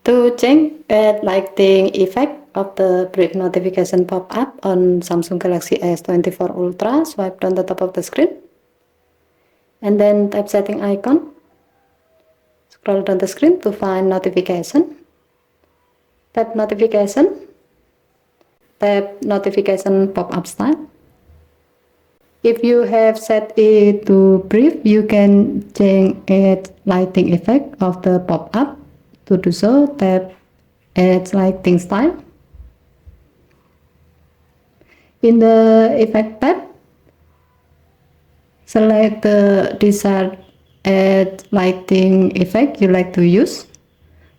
To change the lighting effect of the brief notification pop-up on Samsung Galaxy S24 Ultra, swipe down the top of the screen and then tap setting icon. Scroll down the screen to find notification. Tap notification. Tap notification pop-up style. If you have set it to brief, you can change its lighting effect of the pop-up. To do so, tap Add Lighting Style. In the Effect tab, select the desired Add Lighting effect you like to use.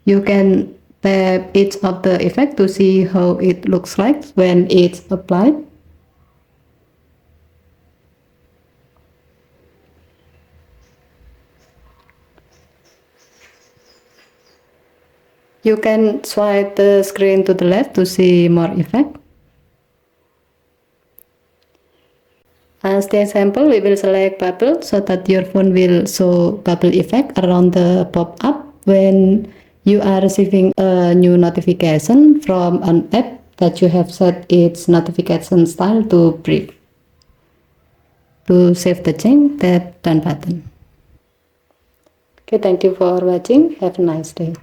You can tap each of the effect to see how it looks like when it's applied. You can swipe the screen to the left to see more effect. As the example, we will select bubble so that your phone will show bubble effect around the pop-up when you are receiving a new notification from an app that you have set its notification style to brief. To save the change, tap Done button. Okay, thank you for watching. Have a nice day.